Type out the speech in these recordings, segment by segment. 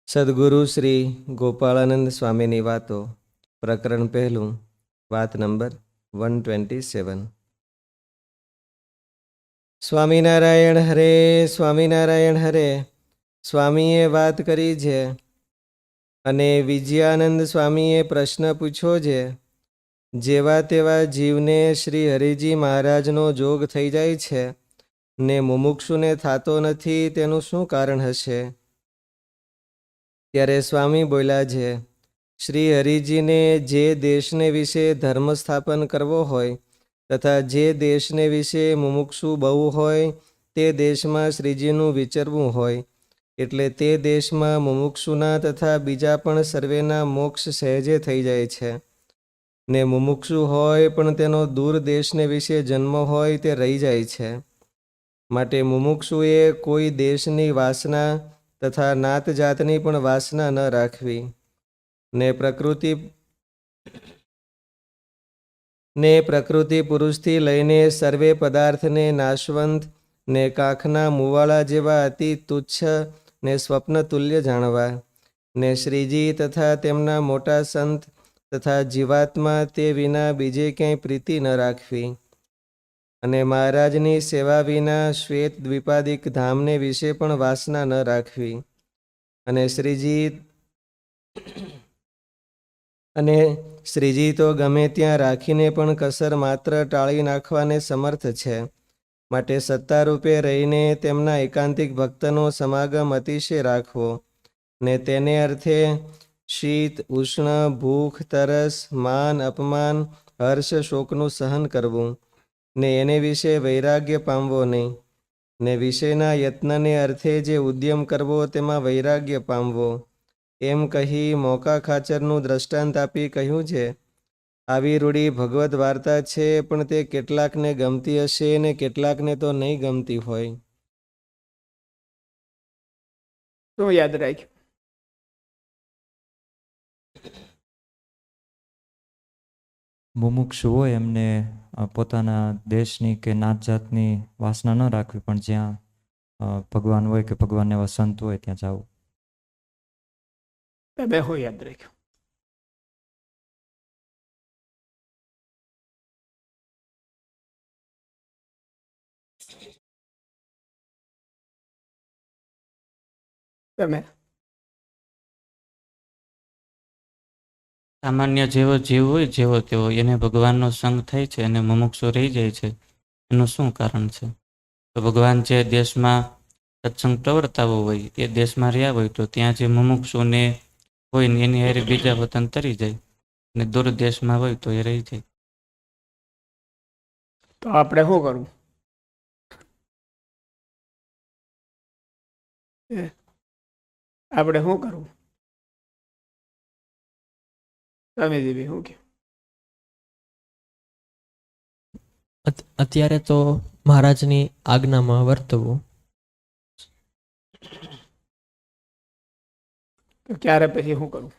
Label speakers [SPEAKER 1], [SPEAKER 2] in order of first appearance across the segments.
[SPEAKER 1] સદગુરુ શ્રી ગોપાળાનંદ સ્વામીની વાતો, પ્રકરણ પહેલું, વાત નંબર 127. સ્વામિનારાયણ હરે, સ્વામિનારાયણ હરે. સ્વામીએ વાત કરી છે અને વિજયાનંદ સ્વામીએ પ્રશ્ન પૂછ્યો છે. જેવા તેવા જીવને શ્રી હરિજી મહારાજનો જોગ થઈ જાય છે ને મુમુક્ષુને થતો નથી, તેનું શું કારણ હશે? ત્યારે સ્વામી બોલ્યા છે, શ્રી હરિજીને જે દેશને વિશે ધર્મ સ્થાપન કરવો હોય તથા જે દેશને વિશે મુમુક્ષુ બહુ હોય તે દેશમાં શ્રીજીનું વિચરવું હોય, એટલે તે દેશમાં મુમુક્ષુના તથા બીજા પણ સર્વેના મોક્ષ સહેજે થઈ જાય છે. ને મુમુક્ષુ હોય પણ તેનો દૂર દેશને વિશે જન્મ હોય તે રહી જાય છે. માટે મુમુક્ષુએ કોઈ દેશની વાસના તથા નાત જાતની પણ વાસના ન રાખવી. ને પ્રકૃતિ પુરુષથી લઈને સર્વે પદાર્થને નાશવંત ને કાંખના મુવાળા જેવા અતિ તુચ્છ ને સ્વપ્ન તુલ્ય જાણવા. ને શ્રીજી તથા તેમના મોટા સંત તથા જીવાત્મા તે વિના બીજે ક્યાંય પ્રીતિ ન રાખવી. અને મહારાજની સેવા વિના શ્વેત દ્વિપાદિક ધામને વિશે પણ વાસના ન રાખવી. અને શ્રીજી તો ગમે ત્યાં રાખીને પણ કસર માત્ર ટાળી નાખવાને સમર્થ છે. માટે સત્તારૂપે રહીને તેમના એકાંતિક ભક્તનો સમાગમ અતિશય રાખવો. ને તેને અર્થે શીત ઉષ્ણ ભૂખ તરસ માન અપમાન હર્ષ શોકનું સહન કરવું. ને એને વિશે વૈરાગ્ય પામવો નહીં. ને વિષયના યત્નને અર્થે જે ઉદ્યમ કરવો તેમાં વૈરાગ્ય પામવો. એમ કહી મોકા ખાચરનું દ્રષ્ટાંત આપી કહ્યું છે, આવી રૂઢી ભગવદ્ વાર્તા છે, પણ તે કેટલાકને ગમતી હશે ને કેટલાકને તો નહીં ગમતી હોય.
[SPEAKER 2] શું યાદ રાખ્યું?
[SPEAKER 3] મુમુક્ષુ હોય એમને પોતાના દેશની કે નાત જાતની વાસના ન રાખવી, પણ જ્યાં ભગવાન હોય કે ભગવાન એવા સંત હોય ત્યાં જવું.
[SPEAKER 2] બે હું યાદ રાખ્યું. તમે
[SPEAKER 4] સામાન્ય જેવો જીવ હોય જેવો તેવો એને ભગવાનનો સંગ થાય છે અને મુમુક્ષુ રહી જાય છે, એનું શું કારણ છે? તો ભગવાન જે દેશમાં સત્સંગ પ્રવર્તાવો હોય એ દેશમાં રહ્યા હોય તો ત્યાં જે મુમુક્ષુને હોય ને એની હારે બીજા વતન તરી જાય, અને દૂર દેશમાં હોય તો એ રહી જાય.
[SPEAKER 2] તો આપણે શું કરવું? આપણે શું કરવું? સ્વામીજી શું કે?
[SPEAKER 5] અત્યારે તો મહારાજની આજ્ઞામાં વર્તવું.
[SPEAKER 2] તો ક્યારે પછી શું કરવું?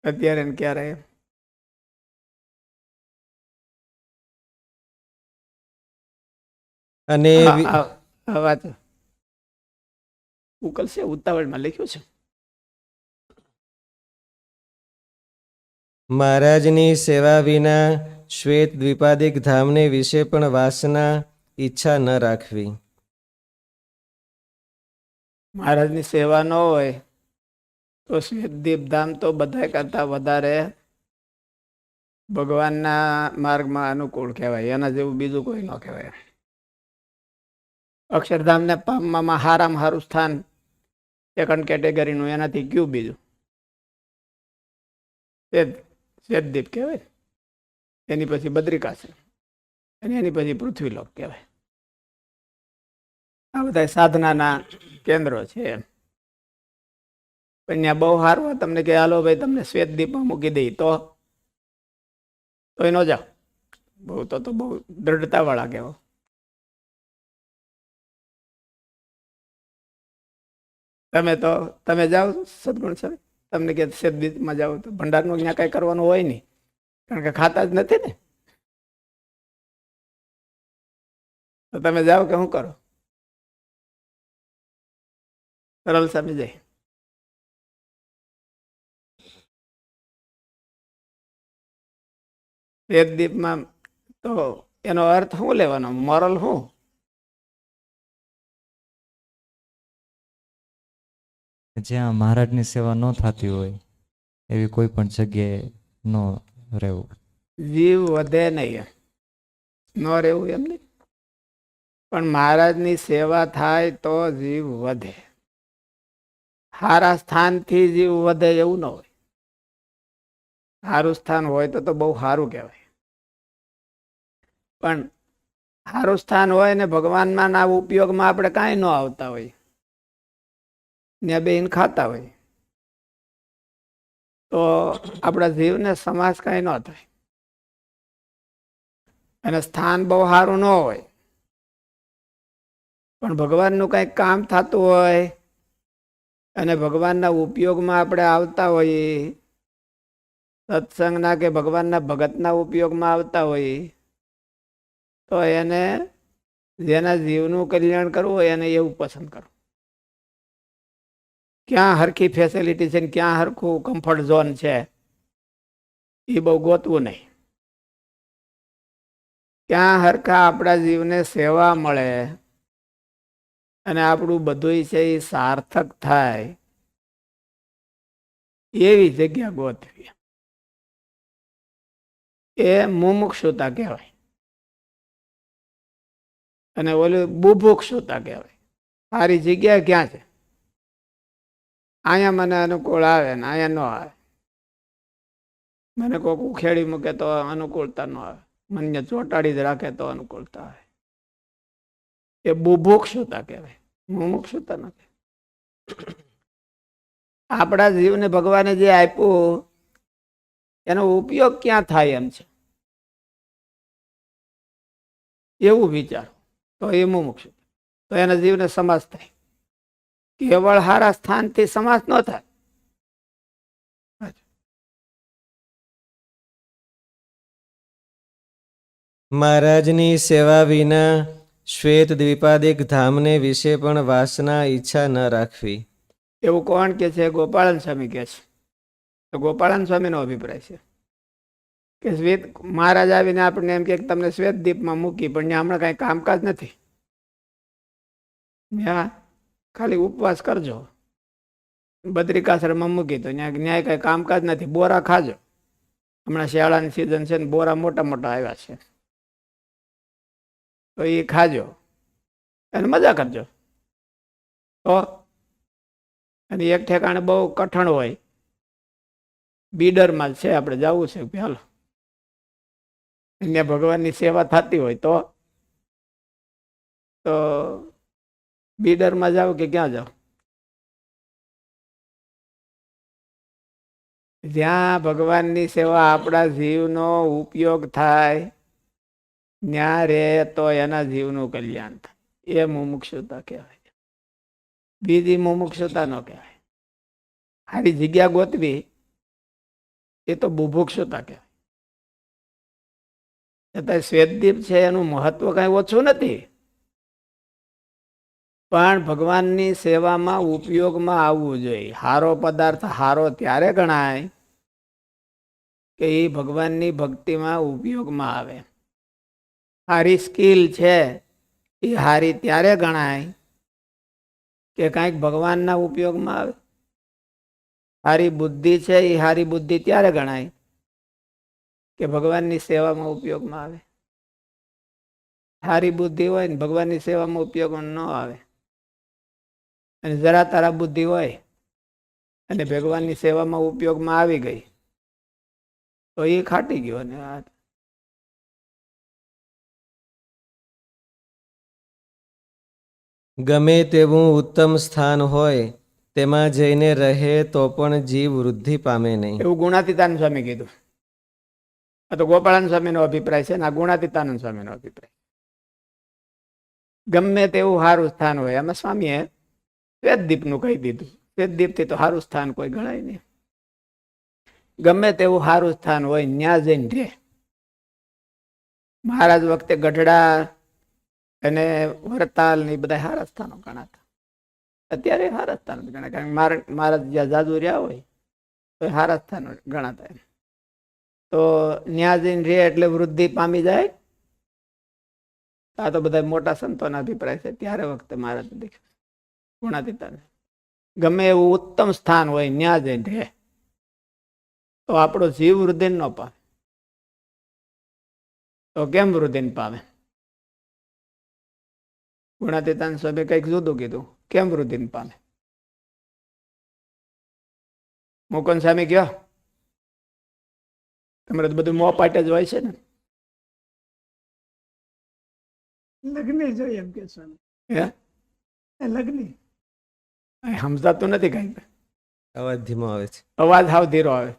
[SPEAKER 2] અત્યારે ને ક્યારે?
[SPEAKER 1] અને
[SPEAKER 2] આ વાત ઉકલશે, ઉતાવળમાં લખ્યું છે.
[SPEAKER 1] મહારાજની સેવા વિના શ્વેત દ્વિપાદિક ધામને વિશે પણ વાસના ઈચ્છા ન રાખવી.
[SPEAKER 2] મહારાજની સેવા ન હોય તો શ્વેતદીપ ધામ તો બધા કરતા વધારે ભગવાનના માર્ગમાં અનુકૂળ કહેવાય. એના જેવું બીજું કોઈ ન કહેવાય. અક્ષરધામને પામવામાં હારામાં હારું સ્થાન સેકન્ડ કેટેગરીનું એનાથી કયું બીજું? શ્વેતદીપ કહેવાય. એની પછી બદ્રિકાશ્રમ અને એની પછી પૃથ્વીલોક કહેવાય. આ બધા સાધનાના કેન્દ્રો છે. પણ ત્યાં બહુ સારું તમને કે હાલો ભાઈ તમને શ્વેતદીપમાં મૂકી દઈ તો ન જાઓ. બહુ તો બહુ દ્રઢતા વાળા કહેવો. તમે જાઓ સદગુણ સ્વામી, તમને કે શ્વેતદીપમાં જાઓ તો ભંડારનું ત્યાં કઈ કરવાનું હોય નહીં, કારણ કે ખાતા જ નથી ને. તો તમે જાઓ કે શું કરો? સરળ સમજી જાય. વેદદીપમાં તો એનો અર્થ શું લેવાનો, મોરલ શું?
[SPEAKER 3] જ્યાં મહારાજની સેવા ન થતી હોય એવી કોઈ પણ જગ્યાએ ન રહેવું.
[SPEAKER 2] જીવ વધે નહીં, ન રહેવું એમ નહીં, પણ મહારાજની સેવા થાય તો જીવ વધે. સારા સ્થાનથી જીવ વધે એવું ન હોય. સારું સ્થાન હોય તો બહુ સારું કહેવાય, પણ સારું સ્થાન હોય ને ભગવાનમાં ના ઉપયોગમાં આપણે કાંઈ ન આવતા હોય, ને બેન ખાતા હોય, તો આપણા જીવને સમાસ કાંઈ ન થાય. અને સ્થાન બહુ સારું ન હોય, પણ ભગવાનનું કંઈક કામ થતું હોય અને ભગવાનના ઉપયોગમાં આપણે આવતા હોઈએ, સત્સંગના કે ભગવાનના ભગતના ઉપયોગમાં આવતા હોઈએ, તો એને જેના જીવનું કલ્યાણ કરવું હોય એને એવું પસંદ કરવું. ક્યાં હરખી ફેસિલિટી છે ને ક્યાં હરખું કમ્ફર્ટ ઝોન છે એ બહુ ગોતવું નહીં. ક્યાં હરખા આપણા જીવને સેવા મળે અને આપણું બધું છે એ સાર્થક થાય એવી જગ્યા ગોતવી. એ મુમુક્ષુતા કહેવાય અને ઓલું બુભુક્ષુતા કહેવાય. સારી જગ્યા ક્યાં છે? અહીંયા મને અનુકૂળ આવે ને અહીંયા ન આવે. મને કોઈક ઉખેડી મૂકે તો અનુકૂળતા ન આવે, મને ચોંટાડી જ રાખે તો અનુકૂળતા આવે. એ બુભુક્ષુતા કહેવાય, મુમુક્ષુતા નથી. આપણા જીવને ભગવાને જે આપ્યું એનો ઉપયોગ ક્યાં થાય એમ છે એવું વિચારો તો એ મુમુક્ષુ. તો એના જીવને સમાસ થાય. કેવળ હારા સ્થાનથી સમાસ ન થાય.
[SPEAKER 1] મહારાજની સેવા વિના શ્વેત દ્વિપાદિક ધામને વિશે પણ વાસના ઈચ્છા ન રાખવી.
[SPEAKER 2] એવું કોણ કે છે? ગોપાળન સ્વામી કે છે. તો ગોપાળન સ્વામીનો અભિપ્રાય છે કે શ્વેત મહારાજ આવીને આપણને એમ કે તમને શ્વેત દીપમાં મૂકી, પણ ત્યાં હમણાં કાંઈ કામકાજ નથી, ત્યાં ખાલી ઉપવાસ કરજો. બદ્રિકાશ્રમમાં મૂકી તો ત્યાં ન્યાય કાંઈ કામકાજ નથી, બોરા ખાજો. હમણાં શિયાળાની સિઝન છે ને બોરા મોટા મોટા આવ્યા છે, તો એ ખાજો અને મજા કરજો. તો અને એક ઠેકાણે બહુ કઠણ હોય, બીડરમાં છે આપણે જવું છે પહેલો, અહીંયા ભગવાનની સેવા થતી હોય તો બીડરમાં જાવ કે ક્યાં જાવ? જ્યાં ભગવાનની સેવા આપણા જીવનો ઉપયોગ થાય ત્યાં રે તો એના જીવનું કલ્યાણ થાય. એ મુમુક્ષુતા કહેવાય, બીજી મુમુક્ષુતા ન કહેવાય. સારી જગ્યા ગોતવી એ તો બુભુક્ષુતા કહેવાય. છતાં શ્વેતદીપ છે એનું મહત્વ કઈ ઓછું નથી, પણ ભગવાનની સેવામાં ઉપયોગમાં આવવું જોઈએ. હારો પદાર્થ હારો ત્યારે ગણાય કે એ ભગવાનની ભક્તિમાં ઉપયોગમાં આવે. સારી સ્કિલ છે એ હારી ત્યારે ગણાય કે કાંઈક ભગવાનના ઉપયોગમાં આવે. સારી બુદ્ધિ છે એ સારી બુદ્ધિ ત્યારે ગણાય કે ભગવાનની સેવામાં ઉપયોગમાં આવે. સારી બુદ્ધિ હોય ને ભગવાનની સેવામાં ઉપયોગમાં ન આવે અને જરા તારા બુદ્ધિ હોય અને ભગવાનની સેવામાં ઉપયોગમાં આવી ગઈ તો એ ખાટી ગયો. ને
[SPEAKER 1] ગમે તેવું ઉત્તમ સ્થાન હોય તેમાં જઈને રહે તો પણ જીવ વૃદ્ધિ પામે નહીં.
[SPEAKER 2] એવું ગુણાતીતાનંદ સ્વામી કીધું. આ તો ગોપાળાનંદ સ્વામીનો અભિપ્રાય છે ને આ ગુણાતીતાનંદ સ્વામીનો અભિપ્રાય. ગમે તેવું સારું સ્થાન હોય, એમાં સ્વામીએ શ્વેતદીપનું કહી દીધું. શ્વેતદીપથી તો સારું સ્થાન કોઈ ગણાય નહીં. ગમે તેવું સારું સ્થાન હોય ન્યા જઈને રહે. મહારાજ વખતે ગઢડા અને વરતાલ ને બધા સારા સ્થાનો ગણાતા. અત્યારે હારા સ્થાન જ ગણાય, કારણ કે મહારાજ જ્યાં જાદુ રહ્યા હોય તો એ હારા સ્થાન ગણાતા એમ. તો ન્યા જઈને રે એટલે વૃદ્ધિ પામી જાય. આ તો બધા મોટા સંતોના અભિપ્રાય છે. ત્યારે વખતે મહારાજ દેખ્યું ગુણાતીતાને ગમે એવું ઉત્તમ સ્થાન હોય ન્યા જઈને રહે તો આપણો જીવ વૃદ્ધિ ન પામે. તો કેમ વૃદ્ધિ પામે? ગુણાતીતાન સ્વામી કંઈક જુદું કીધું. કેમ વૃદ્ધિ પામે? મુકુંદ સ્વામી કયો, તમારે તો બધું મોં પાટે જ હોય છે ને.
[SPEAKER 6] લગ્ન જોઈએ એમ કે સ્વામી.
[SPEAKER 2] હે
[SPEAKER 6] લગ્ન
[SPEAKER 2] સમજાતું નથી કઈ.
[SPEAKER 1] અવાજ ધીમો આવે છે.
[SPEAKER 2] અવાજ હાવ ધીરો આવે.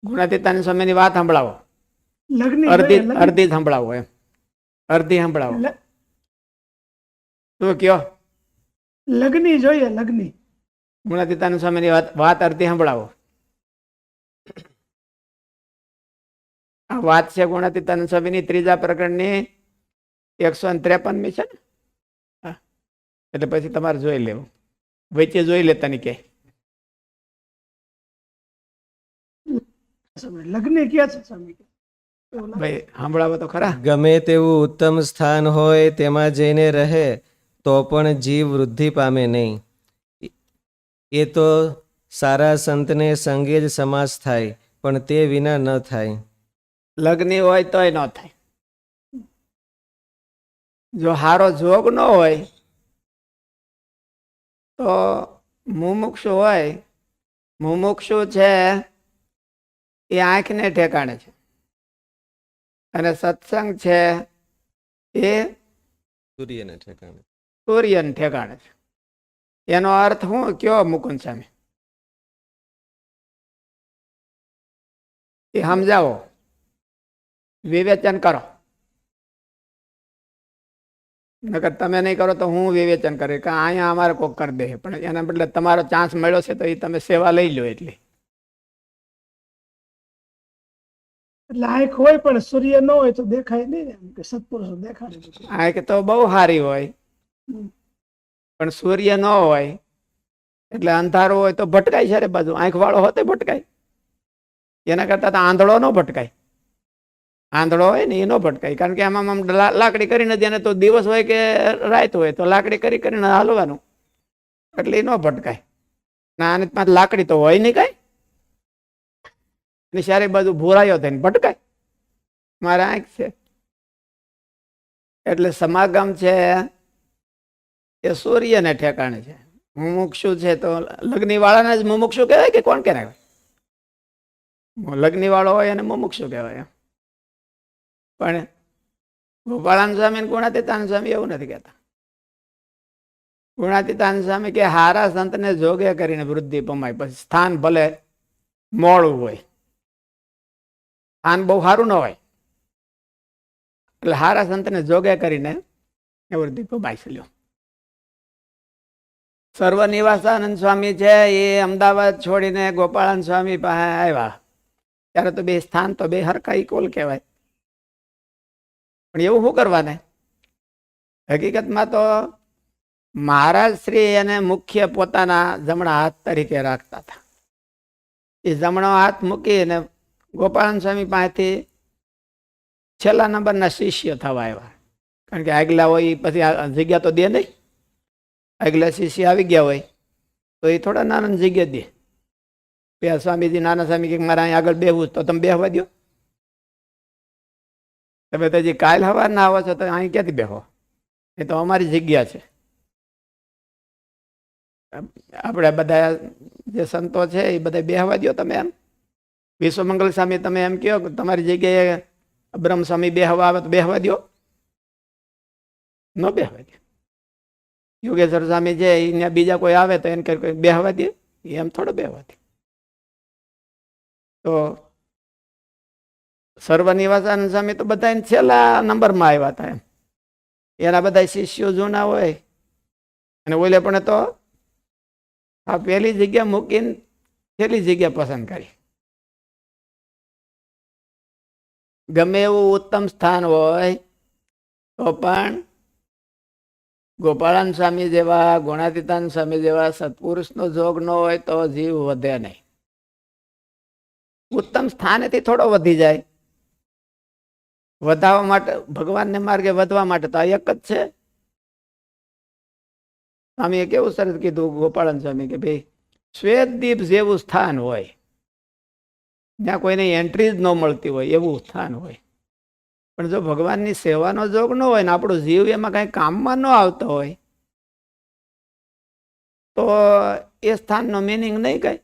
[SPEAKER 2] ગુણાતીતાન સ્વામીની વાત સંભળાવો.
[SPEAKER 6] લગ્ન
[SPEAKER 2] અડધી સંભળાવો એમ. અડધી સંભળાવો. શું કયો?
[SPEAKER 6] લગ્ન જોઈએ લગ્ન.
[SPEAKER 2] ગુણાતીતાન સ્વામીની વાત અડધી સંભળાવો. આ વાત છે ગુણાતીતાન સ્વામીની ત્રીજા પ્રકરણની 153મી છે ને. હા, એટલે પછી તમારે જોઈ લેવું. વચ્ચે જોઈ લેતા ની કે
[SPEAKER 6] લગ્ન ક્યાં છે સ્વામી?
[SPEAKER 2] ભાઈ સાંભળાવો તો ખરા.
[SPEAKER 1] ગમે તેવું ઉત્તમ સ્થાન હોય તેમાં જઈને રહે તો પણ જીવ વૃદ્ધિ પામે નહીં. એ તો સારા સંતને સંગે જ સમાસ થાય, પણ તે વિના ન થાય.
[SPEAKER 2] લગ્ન હોય તોય ન થાય. જો હારો જોગ ન હોય તો મુમુક્ષુ હોય. મુમુક્ષુ છે એ આંખને ઠેકાણે છે અને સત્સંગ છે એ
[SPEAKER 1] સૂર્યને ઠેકાણે.
[SPEAKER 2] સૂર્યને ઠેકાણે છે. એનો અર્થ શું કયો મુકુંદ સ્વામી? એ સમજાવો, વિવેચન કરો. નકર તમે નહીં કરો તો હું વિવેચન કરે કે અહીંયા અમારે કોક કરી દે, પણ એના બદલે તમારો ચાન્સ મળ્યો છે તો એ તમે સેવા લઈ લો. એટલે
[SPEAKER 6] આંખ હોય પણ સૂર્ય ન હોય તો દેખાય નહીં એમ કે સત્પુરુષો દેખાડે.
[SPEAKER 2] આંખ તો બહુ સારી હોય પણ સૂર્ય ન હોય એટલે અંધારું હોય તો ભટકાય છે. બાજુ આંખ વાળો હોતે ભટકાય. એના કરતા તો આંધળો ન ભટકાય. આંધળો હોય ને એ ન ભટકાય, કારણ કે આમ લાકડી કરીને જેને તો દિવસ હોય કે રાત હોય તો લાકડી કરીને હાલવાનું, એટલે એ ન ભટકાય. ના આને લાકડી તો હોય નહીં કાંઈ, અને સારી બાજુ ભૂરાયો થઈને ભટકાય. મારા આંખ છે એટલે સમાગમ છે એ સૂર્યને ઠેકાણે છે. મુમુક્ષુ છે તો લગ્ની વાળાને જ મુમુક્ષુ કહેવાય કે કોણ કહેવાય? લગ્ની વાળો હોય અને મુમુક્ષુ કહેવાય. પણ ગોપાળાન સ્વામી ગુણાતીતાન સ્વામી એવું નથી કહેતા. ગુણાતીતાન સ્વામી કે હારા સંતને જોગે કરીને વૃદ્ધિ પમાય. પછી સ્થાન ભલે મોડું હોય, સ્થાન બહુ સારું ન હોય, એટલે હારા સંતને જોગે કરીને વૃદ્ધિ પમાય છે. લ્યો, સર્વનિવાસાનંદ સ્વામી છે એ અમદાવાદ છોડીને ગોપાળાન સ્વામી પાસે આવ્યા ત્યારે તો બે સ્થાન તો બે હરખા ઇક્વલ કહેવાય. પણ એવું શું કરવાને? હકીકતમાં તો મહારાજ શ્રી એને મુખ્ય પોતાના જમણા હાથ તરીકે રાખતા હતા. એ જમણો હાથ મૂકીને ગોપાળાન સ્વામી પાસેથી છેલ્લા નંબરના શિષ્ય થવા આવ્યા. કારણ કે આગલા હોય પછી જગ્યા તો દે નહીં. આગલા શિષ્ય આવી ગયા હોય તો એ થોડા નાના જગ્યા દે. પેલા સ્વામીજી નાના સ્વામી કે મારે અહીં આગળ બેહવું તો તમે બેહવા દો. તમે તો હજી કાલ હવાર ના આવો છો તો અહીં ક્યાંથી બેહો? એ તો અમારી જગ્યા છે. આપણે બધા જે સંતો છે એ બધા બેહવા દો તમે. એમ વિશ્વમંગલ સ્વામી તમે એમ કહો કે તમારી જગ્યાએ બ્રહ્મ સ્વામી બેહવા આવે તો બેહવા દો? ન બેહવા દો. યોગેશ્વર સ્વામી છે એને બીજા કોઈ આવે તો એને કોઈ બેહવા દે? એમ થોડો બેહવા દે. તો સર્વનિવાસાનંદ સ્વામી તો બધા છેલ્લા નંબરમાં આવ્યા હતા. એના બધા શિષ્યો જૂના હોય અને ઓલે પણ તો આ પહેલી જગ્યા મૂકીને છેલ્લી જગ્યા પસંદ કરી. ગમે એવું ઉત્તમ સ્થાન હોય તો પણ ગોપાળાન સ્વામી જેવા ગુણાતીતાન સ્વામી જેવા સત્પુરુષનો જોગ ન હોય તો જીવ વધે નહીં. ઉત્તમ સ્થાનેથી થોડો વધી જાય. વધાવવા માટે ભગવાનને માર્ગે વધવા માટે તો આ એક જ છે. સ્વામીએ કેવું સરસ કીધું ગોપાળન સ્વામી કે ભાઈ શ્વેતદીપ જેવું સ્થાન હોય, જ્યાં કોઈને એન્ટ્રી જ ન મળતી હોય એવું સ્થાન હોય. પણ જો ભગવાનની સેવાનો જોગ ન હોય ને આપણો જીવ એમાં કઈ કામમાં ન આવતો હોય તો એ સ્થાનનો મિનિંગ નહીં કઈ.